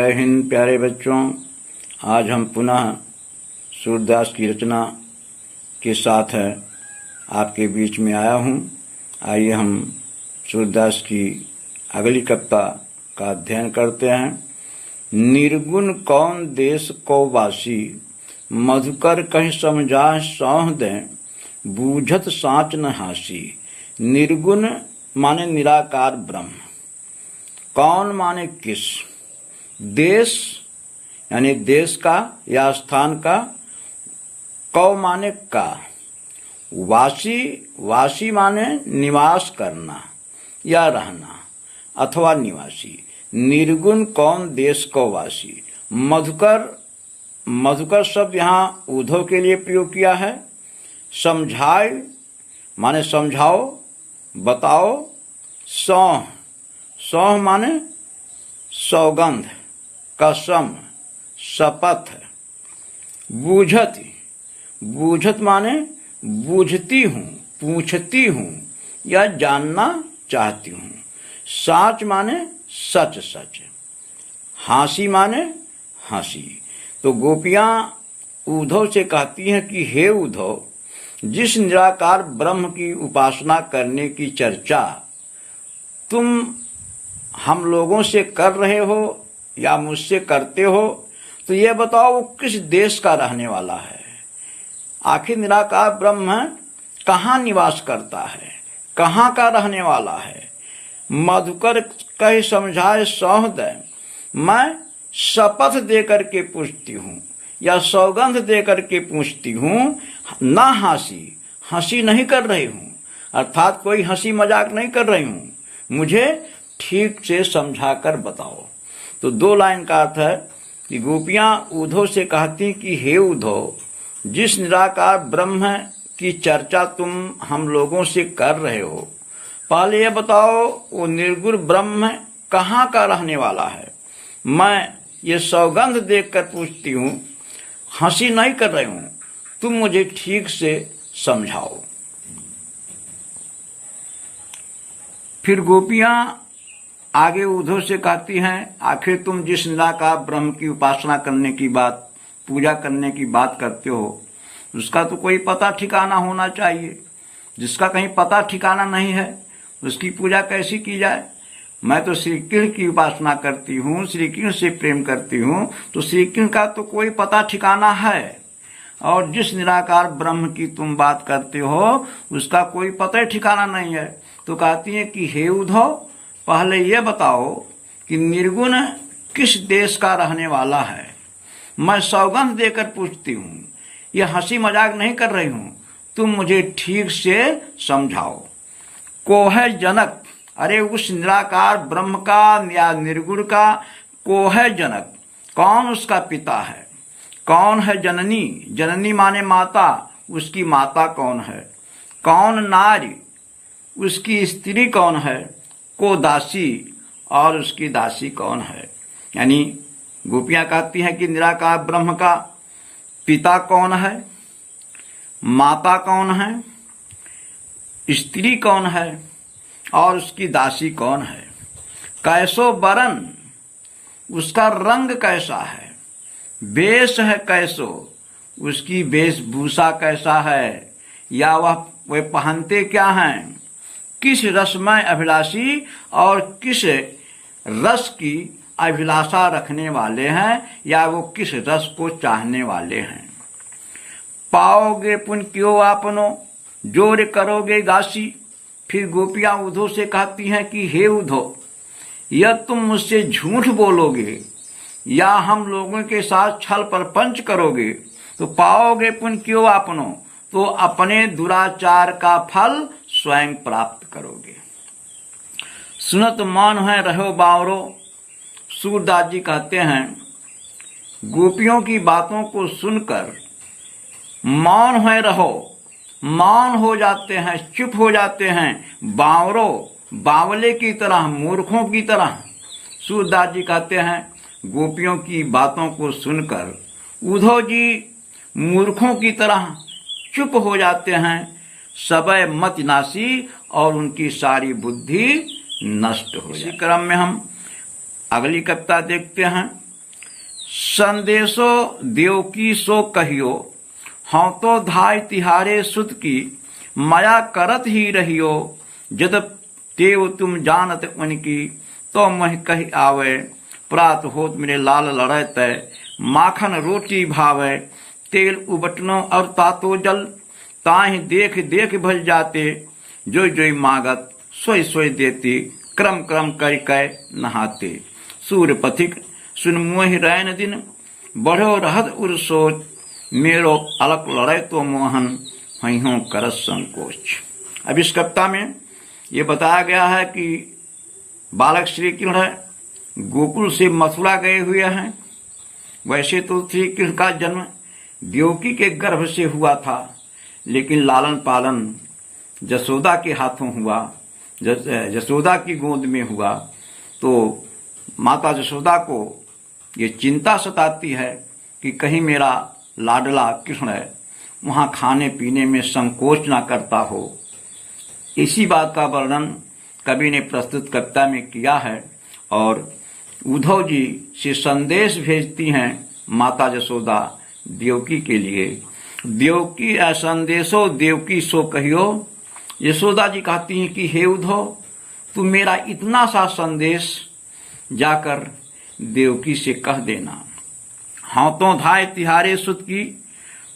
जय हिंद प्यारे बच्चों। आज हम पुनः सूरदास की रचना के साथ आपके बीच में आया हूँ। आइए हम सूरदास की अगली कविता का अध्ययन करते हैं। निर्गुण कौन देश को वासी, मधुकर कहीं समझा सौह दें, बूझत साँच न हासी। निर्गुण माने निराकार ब्रह्म, कौन माने किस, देश यानी देश का या स्थान का, कौ माने का, वासी वासी माने निवास करना या रहना अथवा निवासी। निर्गुण कौन देश को वासी। मधुकर शब्द यहाँ उद्धव के लिए प्रयोग किया है। समझाए माने समझाओ, बताओ। सौह माने सौगंध, कसम, शपथ। बूझत माने बूझती हूँ, पूछती हूँ या जानना चाहती हूँ। साच माने सच सच। हासी माने हंसी। तो गोपियां उद्धव से कहती हैं कि हे उद्धव, जिस निराकार ब्रह्म की उपासना करने की चर्चा तुम हम लोगों से कर रहे हो या मुझसे करते हो, तो ये बताओ वो किस देश का रहने वाला है। आखिर निराकार ब्रह्म कहाँ निवास करता है, कहाँ का रहने वाला है। मधुकर कहीं समझाए सौह दे, मैं शपथ दे करके पूछती हूँ या सौगंध दे करके पूछती हूँ, ना हंसी नहीं कर रही हूँ, अर्थात कोई हंसी मजाक नहीं कर रही हूँ, मुझे ठीक से समझाकर बताओ। तो दो लाइन का अर्थ है कि गोपियां उद्धव से कहती कि हे उद्धव, जिस निराकार ब्रह्म की चर्चा तुम हम लोगों से कर रहे हो, पहले ये बताओ वो निर्गुण ब्रह्म कहाँ का रहने वाला है। मैं ये सौगंध देखकर पूछती हूँ, हंसी नहीं कर रही हूँ, तुम मुझे ठीक से समझाओ। फिर गोपियां आगे उद्धव से कहती हैं, आखिर तुम जिस निराकार ब्रह्म की उपासना करने की बात, पूजा करने की बात करते हो, उसका तो कोई पता ठिकाना होना चाहिए। जिसका कहीं पता ठिकाना नहीं है, उसकी पूजा कैसी की जाए। मैं तो श्री कृष्ण की उपासना करती हूँ, श्री कृष्ण से प्रेम करती हूँ, तो श्री कृष्ण का तो कोई पता ठिकाना है। और जिस निराकार ब्रह्म की तुम बात करते हो, उसका कोई पता ठिकाना नहीं है। तो कहती है कि हे उद्धव, पहले ये बताओ कि निर्गुण किस देश का रहने वाला है। मैं सौगंध देकर पूछती हूँ, ये हंसी मजाक नहीं कर रही हूँ, तुम मुझे ठीक से समझाओ। को है जनक, अरे उस निराकार ब्रह्म का या निर्गुण का को है जनक, कौन उसका पिता है। कौन है जननी, जननी माने माता, उसकी माता कौन है। कौन नारी, उसकी स्त्री कौन है। को दासी, और उसकी दासी कौन है। यानी गोपियां कहती हैं कि निराकार ब्रह्म का पिता कौन है, माता कौन है, स्त्री कौन है और उसकी दासी कौन है। कैसो बरन, उसका रंग कैसा है। वेश है कैसो, उसकी वेशभूषा कैसा है या वह पहनते क्या हैं। किस रसमय अभिलाषी और किस रस की अभिलाषा रखने वाले हैं या वो किस रस को चाहने वाले हैं। पाओगे पुन क्यों आपनो, जोर करोगे दासी। फिर गोपियां उद्धव से कहती हैं कि हे उद्धव, यह तुम मुझसे झूठ बोलोगे या हम लोगों के साथ छल प्रपंच करोगे, तो पाओगे पुन क्यों आपनो, तो अपने दुराचार का फल स्वयं प्राप्त करोगे। सुनत मान है रहो बावरो। सूरदास जी कहते हैं, गोपियों की बातों को सुनकर मौन है रहो, मौन हो जाते हैं, चुप हो जाते हैं। बावरो, बावले की तरह, मूर्खों की तरह। सूरदास जी कहते हैं, गोपियों की बातों को सुनकर उद्धव जी मूर्खों की तरह चुप हो जाते हैं। सबय मत नासी, और उनकी सारी बुद्धि नष्ट हो जाती है। इसी क्रम में हम अगली कविता देखते हैं। संदेशो देवकी सो कहियो, हाँ तो धाय तिहारे सुत की, माया करत ही रहियो, जद तेव तुम जानत उनकी, तो मह कही आवे, प्रात होत मेरे लाल लड़े तय, माखन रोटी भावे, तेल उबटनो और तातो जल, ताहि देख देख भल जाते, जो जो मागत सोई सोई देती, क्रम क्रम कर कै नहाते। सूर्य पथिक सुन मोहि रैन दिन, बढ़ो रहत उर सोच, मेरो अलक लड़े तो मोहन, हईहों करस संकोच। अब इस कविता में ये बताया गया है कि बालक श्री कृष्ण गोकुल से मथुरा गए हुए हैं। वैसे तो श्री कृष्ण का जन्म देवकी के गर्भ से हुआ था, लेकिन लालन पालन जसोदा के हाथों हुआ, जसोदा की गोद में हुआ। तो माता जसोदा को ये चिंता सताती है कि कहीं मेरा लाडला कृष्ण वहां खाने पीने में संकोच ना करता हो। इसी बात का वर्णन कवि ने प्रस्तुत कविता में किया है और उद्धव जी से संदेश भेजती हैं माता जसोदा देवकी के लिए। देवकी संदेशो देवकी सो कहियो, यशोदा जी कहती हैं कि हे उद्धव, तू मेरा इतना सा संदेश जाकर देवकी से कह देना। हाँ तो धाय तिहारे सुत की,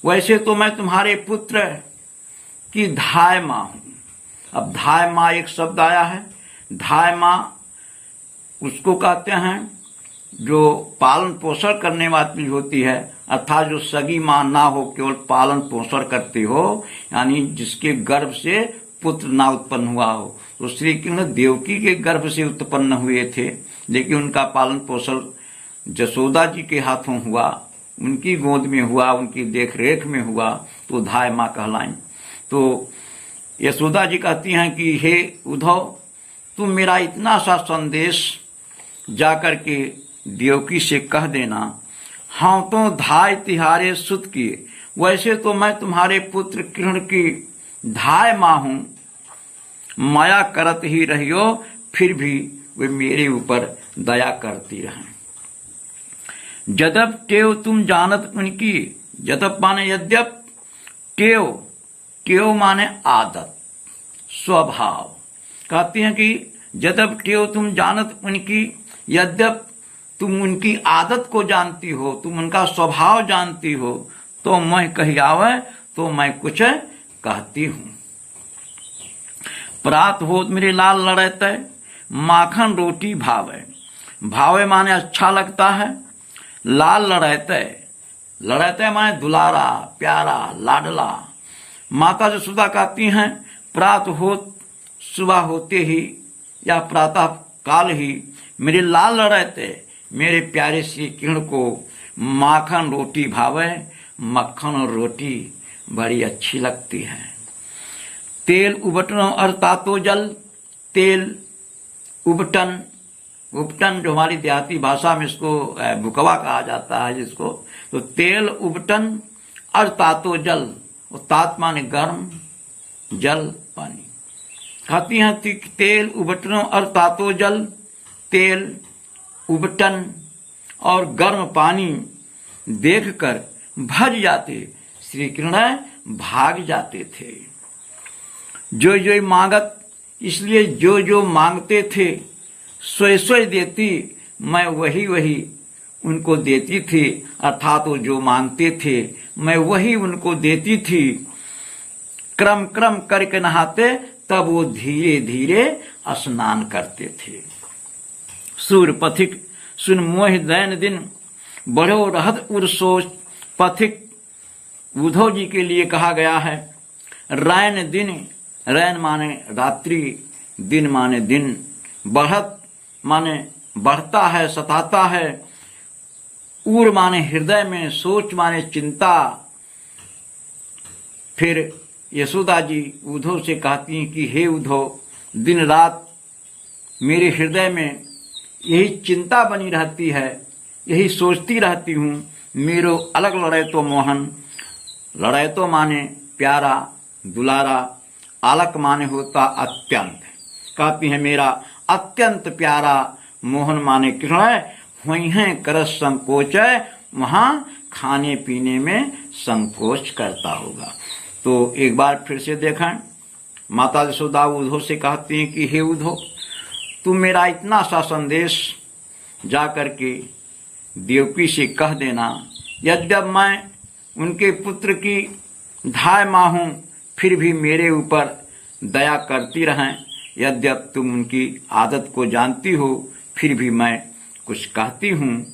वैसे तो मैं तुम्हारे पुत्र की धाय माँ हूं। अब धाय माँ एक शब्द आया है। धाय माँ उसको कहते हैं जो पालन पोषण करने वाली होती है, अर्थात जो सगी माँ ना हो, केवल पालन पोषण करती हो, यानी जिसके गर्भ से पुत्र ना उत्पन्न हुआ हो। तो श्री कृष्ण देवकी के गर्भ से उत्पन्न हुए थे, लेकिन उनका पालन पोषण जसोदा जी के हाथों हुआ, उनकी गोद में हुआ, उनकी देखरेख में हुआ, तो धाय माँ कहलाएं। तो यशोदा जी कहती हैं कि हे उद्धव, तुम मेरा इतना सा संदेश जाकर के देवकी से कह देना। हाँ तो धाय तिहारे सुत किए, वैसे तो मैं तुम्हारे पुत्र कृष्ण की धाय माँ हूं, माया करत ही रहियो, फिर भी वे मेरे ऊपर दया करती रहें। जदप टेव तुम जानत उनकी, जदप माने यद्यप, टेव टेव माने आदत स्वभाव। कहती हैं कि जदप टेव तुम जानत उनकी, यद्यप तुम उनकी आदत को जानती हो, तुम उनका स्वभाव जानती हो, तो मैं कही आवे तो मैं कुछ कहती हूं। प्रात होत मेरे लाल लड़े तय, माखन रोटी भावे। भावे माने अच्छा लगता है, लाल लड़ैते, लड़ैते माने दुलारा, प्यारा, लाडला। माता जसोदा कहती हैं प्रात होत, सुबह होते ही या प्रातः काल ही मेरे लाल लड़ैते, मेरे प्यारे श्री कृष्ण को माखन रोटी भावे। मक्खन और रोटी बड़ी अच्छी लगती है। तेल उबटनो और तातो जल, तेल उबटन, उपटन जो हमारी देहाती भाषा में इसको भुकवा कहा जाता है जिसको, तो तेल उबटन और तातो जल, और तात माने गर्म, जल पानी। कहती हैं तेल उबटन और तातो जल, तेल उबटन और गर्म पानी देखकर भज जाते, श्री कृष्ण भाग जाते थे। जो जो मांगत, इसलिए जो जो मांगते थे स्वय स्वय देती, मैं वही वही उनको देती थी, अर्थात वो जो मांगते थे मैं वही उनको देती थी। क्रम क्रम करके नहाते, तब वो धीरे धीरे स्नान करते थे। सूर्य पथिक सुन मोहि दैन दिन, बढ़ो रहत उर सोच। पथिक उद्धव जी के लिए कहा गया है। रैन दिन, रैन माने रात्रि, दिन माने दिन, बढ़त माने बढ़ता है, सताता है, उर माने हृदय में, सोच माने चिंता। फिर यशोदा जी उद्धव से कहती हैं कि हे उद्धव, दिन रात मेरे हृदय में यही चिंता बनी रहती है, यही सोचती रहती हूं, मेरो अलग लड़े तो मोहन। लड़े तो माने प्यारा, दुलारा, अलग माने होता अत्यंत। कहती है मेरा अत्यंत प्यारा, मोहन माने कृष्ण है, हुई है करस संकोच है, वहां खाने पीने में संकोच करता होगा। तो एक बार फिर से देखें, माता यशोदा उद्धव से कहती हैं कि हे उद्धव, तुम मेरा इतना सा संदेश जा करके देवकी से कह देना, यद्यप मैं उनके पुत्र की धाय माँ हूं, फिर भी मेरे ऊपर दया करती रहें। यद्यप तुम उनकी आदत को जानती हो, फिर भी मैं कुछ कहती हूं।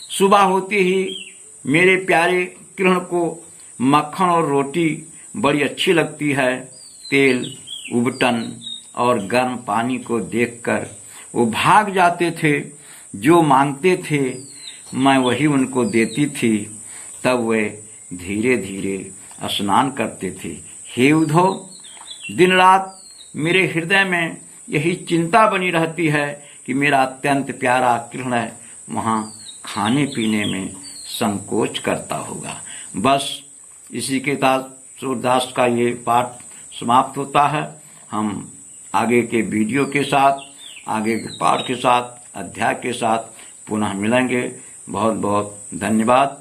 सुबह होते ही मेरे प्यारे कृष्ण को मक्खन और रोटी बड़ी अच्छी लगती है। तेल, उबटन और गर्म पानी को देखकर वो भाग जाते थे। जो मांगते थे मैं वही उनको देती थी। तब वे धीरे धीरे स्नान करते थे। हे उद्धव, दिन रात मेरे हृदय में यही चिंता बनी रहती है कि मेरा अत्यंत प्यारा कृष्ण वहां खाने पीने में संकोच करता होगा। बस इसी के साथ सूरदास का ये पाठ समाप्त होता है। हम आगे के वीडियो के साथ, आगे के पाठ के साथ, अध्याय के साथ पुनः मिलेंगे। बहुत बहुत धन्यवाद।